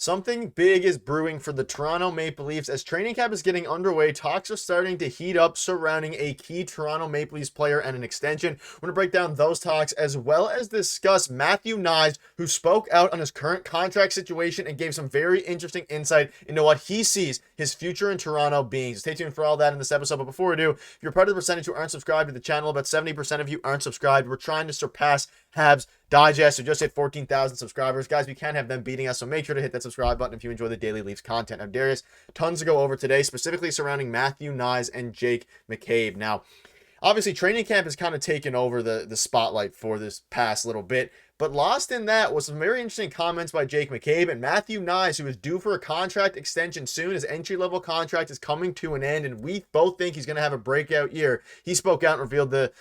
Something big is brewing for the Toronto Maple Leafs as training camp is getting underway. Talks are starting to heat up surrounding a key Toronto Maple Leafs player and an extension. We're going to break down those talks as well as discuss Matthew Knies, who spoke out on his current contract situation and gave some very interesting insight into what he sees his future in Toronto being. So stay tuned for all that in this episode. But before we do, if you're part of the percentage who aren't subscribed to the channel, about 70% of you aren't subscribed. We're trying to surpass Habs Digest, who just hit 14,000 subscribers. Guys, we can't have them beating us, so make sure to hit that subscribe button if you enjoy the daily Leafs content. Now, Darius, tons to go over today, specifically surrounding Matthew Knies and Jake McCabe. Now, obviously, training camp has kind of taken over the spotlight for this past little bit, but lost in that was some very interesting comments by Jake McCabe and Matthew Knies, who is due for a contract extension soon. His entry-level contract is coming to an end, and we both think he's going to have a breakout year. He spoke out and revealed the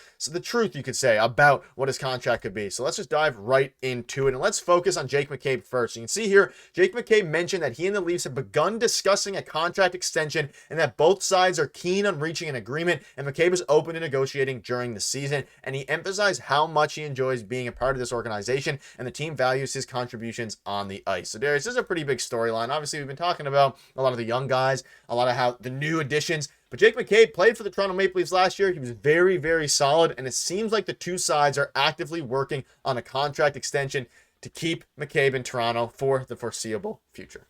truth, you could say, about what his contract could be. So let's just dive right into it, and let's focus on Jake McCabe first. You can see here, Jake McCabe mentioned that he and the Leafs have begun discussing a contract extension and that both sides are keen on reaching an agreement, and McCabe is open to negotiating during the season, and he emphasized how much he enjoys being a part of this organization, and the team values his contributions on the ice. So Darius, this is a pretty big storyline. Obviously, we've been talking about a lot of the young guys, a lot of how the new additions, but Jake McCabe played for the Toronto Maple Leafs last year. He was very, very solid, and it seems like the two sides are actively working on a contract extension to keep McCabe in Toronto for the foreseeable future.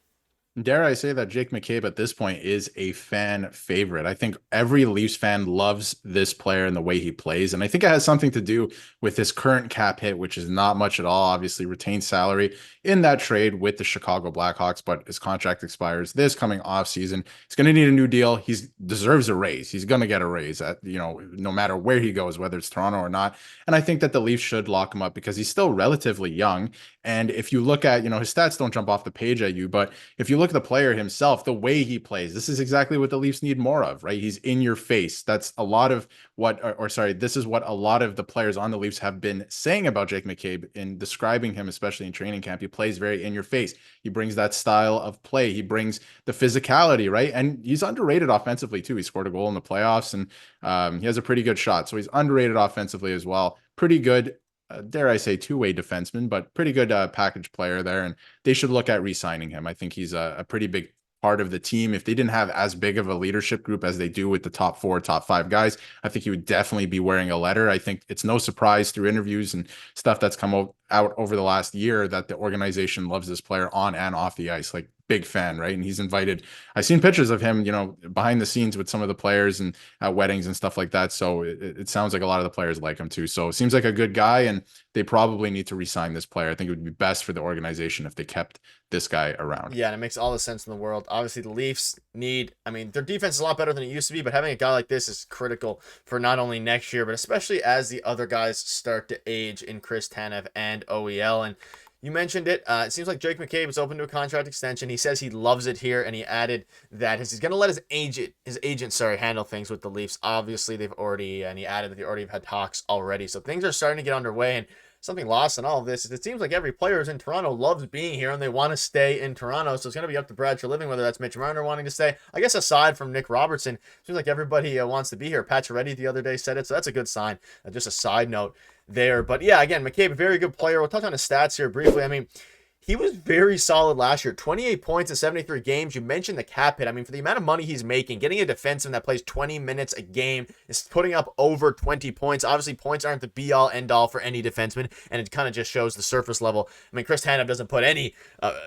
Dare I say that Jake McCabe at this point is a fan favorite. I think every Leafs fan loves this player and the way he plays. And I think it has something to do with his current cap hit, which is not much at all. Obviously, retained salary in that trade with the Chicago Blackhawks, but his contract expires this coming off season. He's going to need a new deal. He deserves a raise. He's going to get a raise at, no matter where he goes, whether it's Toronto or not. And I think that the Leafs should lock him up because he's still relatively young. And if you look at, his stats don't jump off the page at you, but if you look at the player himself, the way he plays, this is exactly what the Leafs need more of, right? He's in your face. That's a lot of what, this is what a lot of the players on the Leafs have been saying about Jake McCabe in describing him, especially in training camp. He plays very in your face. He brings that style of play. He brings the physicality, right? And he's underrated offensively too. He scored a goal in the playoffs and he has a pretty good shot. So he's underrated offensively as well. Pretty good. Dare I say, two-way defenseman, but pretty good package player there, and they should look at re-signing him. I think he's a pretty big part of the team. If they didn't have as big of a leadership group as they do with the top 4, top 5 guys, I think he would definitely be wearing a letter. I think it's no surprise through interviews and stuff that's come out over the last year that the organization loves this player on and off the ice. Like, big fan, right? And he's invited. I've seen pictures of him, behind the scenes with some of the players and at weddings and stuff like that. So it sounds like a lot of the players like him too. So it seems like a good guy, and they probably need to re-sign this player. I think it would be best for the organization if they kept this guy around. Yeah, and it makes all the sense in the world. Obviously, the Leafs their defense is a lot better than it used to be, but having a guy like this is critical for not only next year, but especially as the other guys start to age in Chris Tanev and OEL. And you mentioned it. It seems like Jake McCabe is open to a contract extension. He says he loves it here, and he added that he's going to let his agent handle things with the Leafs. Obviously, he added that they already have had talks already. So things are starting to get underway, and something lost in all of this is it seems like every player who's in Toronto loves being here, and they want to stay in Toronto. So it's going to be up to Brad Treliving, whether that's Mitch Marner wanting to stay. I guess aside from Nick Robertson, it seems like everybody wants to be here. Pat Reddy the other day said it, so that's a good sign. Just a side note there. But yeah, again, McCabe, a very good player. We'll touch on his stats here briefly. I mean, he was very solid last year. 28 points in 73 games. You mentioned the cap hit. I mean, for the amount of money he's making, getting a defenseman that plays 20 minutes a game is putting up over 20 points. Obviously, points aren't the be-all, end-all for any defenseman, and it kind of just shows the surface level. I mean, Chris Tanev doesn't put any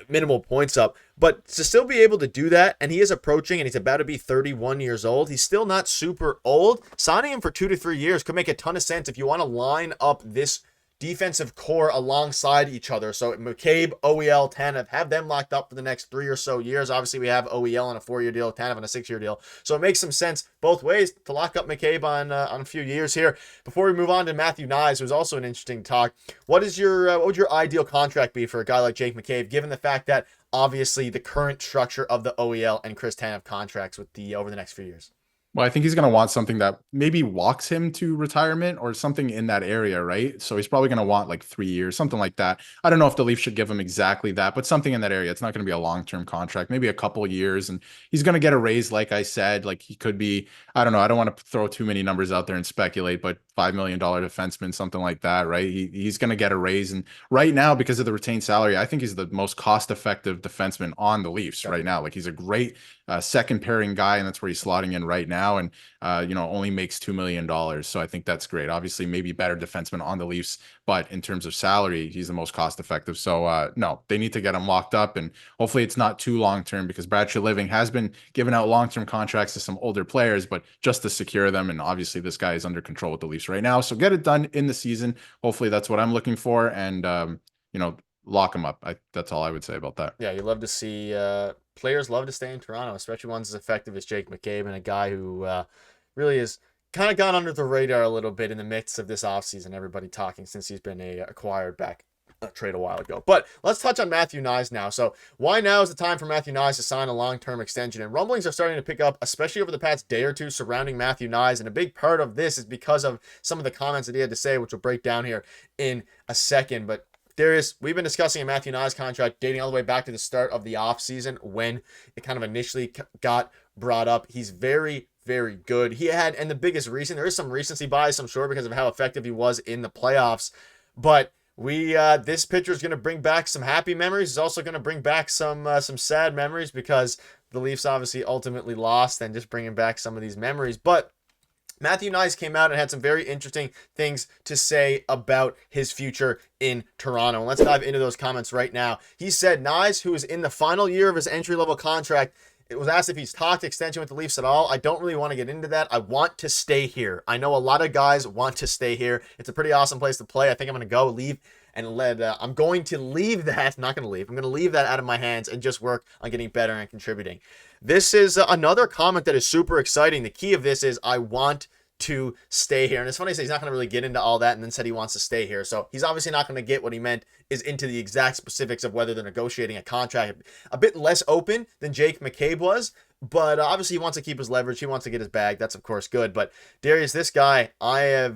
minimal points up, but to still be able to do that, and he is approaching, and he's about to be 31 years old. He's still not super old. Signing him for 2 to 3 years could make a ton of sense if you want to line up this defensive core alongside each other. So McCabe, OEL, Tanev, have them locked up for the next 3 or so years. Obviously, we have OEL on a 4-year deal, Tanev on a 6-year deal. So it makes some sense both ways to lock up McCabe on a few years here. Before we move on to Matthew Knies, who's also an interesting talk, what would your ideal contract be for a guy like Jake McCabe, given the fact that obviously the current structure of the OEL and Chris Tanev contracts with over the next few years? Well, I think he's going to want something that maybe walks him to retirement or something in that area, right? So he's probably going to want like 3 years, something like that. I don't know if the Leafs should give him exactly that, but something in that area. It's not going to be a long-term contract, maybe a couple of years. And he's going to get a raise, like I said. Like he could be, I don't know, I don't want to throw too many numbers out there and speculate, but $5 million defenseman, something like that, right? He's going to get a raise. And right now, because of the retained salary, I think he's the most cost-effective defenseman on the Leafs right now. Like, he's a great second pairing guy, and that's where he's slotting in right now. And only makes $2 million. So I think that's great. Obviously, maybe better defenseman on the Leafs, but in terms of salary, he's the most cost effective. So no, they need to get him locked up, and hopefully it's not too long term, because Brad Living has been giving out long term contracts to some older players, but just to secure them. And obviously, this guy is under control with the Leafs right now. So get it done in the season. Hopefully, that's what I'm looking for, and lock him up. That's all I would say about that. Yeah, you love to see players love to stay in Toronto, especially ones as effective as Jake McCabe, and a guy who really is kind of gone under the radar a little bit in the midst of this offseason. Everybody talking since he's been acquired back trade a while ago. But let's touch on Matthew Knies now. So why now is the time for Matthew Knies to sign a long-term extension? And rumblings are starting to pick up, especially over the past day or two, surrounding Matthew Knies. And a big part of this is because of some of the comments that he had to say, which we'll break down here in a second. But we've been discussing a Matthew Knies contract dating all the way back to the start of the offseason when it kind of initially got brought up. He's very, very good. And the biggest reason, there is some recency bias, I'm sure, because of how effective he was in the playoffs. But this pitcher is going to bring back some happy memories. He's also going to bring back some sad memories, because the Leafs obviously ultimately lost, and just bringing back some of these memories. But Matthew Knies came out and had some very interesting things to say about his future in Toronto. And let's dive into those comments right now. He said Knies, who is in the final year of his entry-level contract, it was asked if he's talked extension with the Leafs at all. I don't really want to get into that. I want to stay here. I know a lot of guys want to stay here. It's a pretty awesome place to play. I think I'm going to leave I'm going to leave that, not going to leave. I'm going to leave that out of my hands and just work on getting better and contributing. This is another comment that is super exciting. The key of this is I want to stay here. And it's funny to say he's not going to really get into all that and then said he wants to stay here. So he's obviously not going to get what he meant is into the exact specifics of whether they're negotiating a contract. A bit less open than Jake McCabe was, but obviously he wants to keep his leverage. He wants to get his bag. That's of course good. But Darius, this guy, I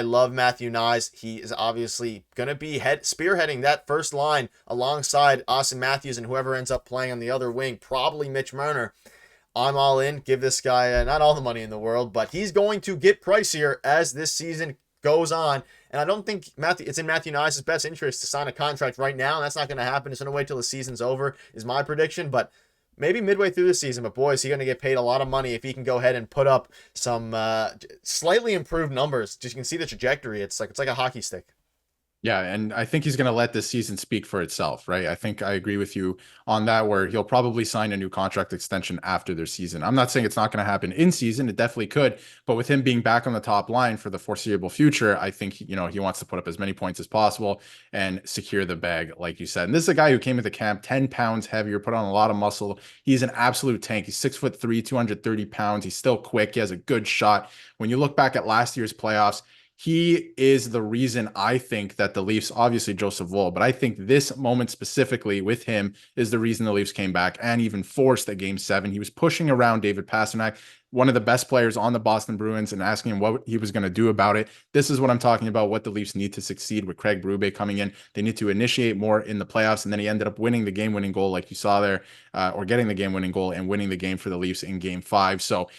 love Matthew Knies. He is obviously going to be spearheading that first line alongside Austin Matthews and whoever ends up playing on the other wing, probably Mitch Marner. I'm all in. Give this guy not all the money in the world, but he's going to get pricier as this season goes on. And I don't think it's in Matthew Knies' best interest to sign a contract right now. And that's not going to happen. It's going to wait till the season's over, is my prediction. But maybe midway through the season. But boy, is he going to get paid a lot of money if he can go ahead and put up some slightly improved numbers. Just you can see the trajectory. It's like a hockey stick. Yeah, and I think he's going to let this season speak for itself, right? I think I agree with you on that, where he'll probably sign a new contract extension after their season. I'm not saying it's not going to happen in season. It definitely could. But with him being back on the top line for the foreseeable future, I think, he wants to put up as many points as possible and secure the bag, like you said. And this is a guy who came into camp 10 pounds heavier, put on a lot of muscle. He's an absolute tank. He's 6'3", 230 pounds. He's still quick. He has a good shot. When you look back at last year's playoffs, he is the reason I think that the Leafs, obviously Joseph Woll, but I think this moment specifically with him is the reason the Leafs came back and even forced a Game 7. He was pushing around David Pastrnak, one of the best players on the Boston Bruins, and asking him what he was going to do about it. This is what I'm talking about, what the Leafs need to succeed with Craig Berube coming in. They need to initiate more in the playoffs, and then he ended up winning the game-winning goal like you saw there, or getting the game-winning goal and winning the game for the Leafs in Game 5. So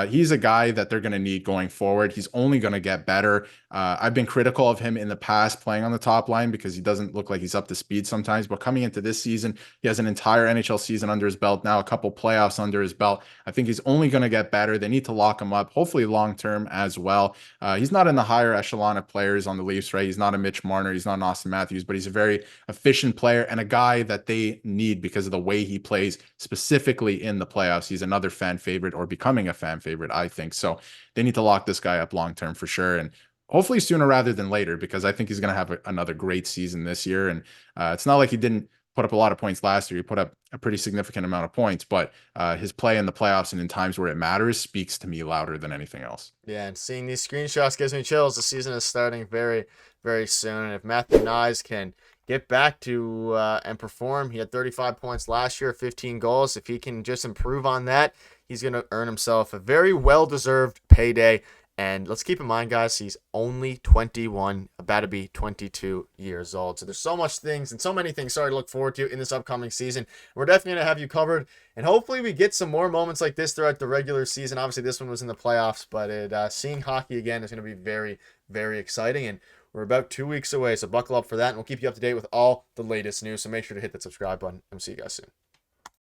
he's a guy that they're going to need going forward. He's only going to get better. I've been critical of him in the past playing on the top line because he doesn't look like he's up to speed sometimes, but coming into this season, he has an entire NHL season under his belt, now a couple playoffs under his belt. I think he's only going to get better. They need to lock him up, hopefully long-term as well. He's not in the higher echelon of players on the Leafs, right? He's not a Mitch Marner. He's not an Austin Matthews, but he's a very efficient player and a guy that they need because of the way he plays specifically in the playoffs. He's another fan favorite, or becoming a fan favorite, I think. So they need to lock this guy up long-term for sure. And hopefully sooner rather than later, because I think he's going to have another great season this year. And it's not like he didn't put up a lot of points last year. He put up a pretty significant amount of points, but his play in the playoffs and in times where it matters speaks to me louder than anything else. Yeah, and seeing these screenshots gives me chills. The season is starting very, very soon. And if Matthew Knies can get back to and perform, he had 35 points last year, 15 goals. If he can just improve on that, he's going to earn himself a very well-deserved payday. And let's keep in mind, guys, he's only 21, about to be 22 years old. So there's so much things and so many things, to look forward to in this upcoming season. We're definitely going to have you covered. And hopefully we get some more moments like this throughout the regular season. Obviously, this one was in the playoffs, but seeing hockey again is going to be very, very exciting. And we're about 2 weeks away, so buckle up for that, and we'll keep you up to date with all the latest news. So make sure to hit that subscribe button, and see you guys soon.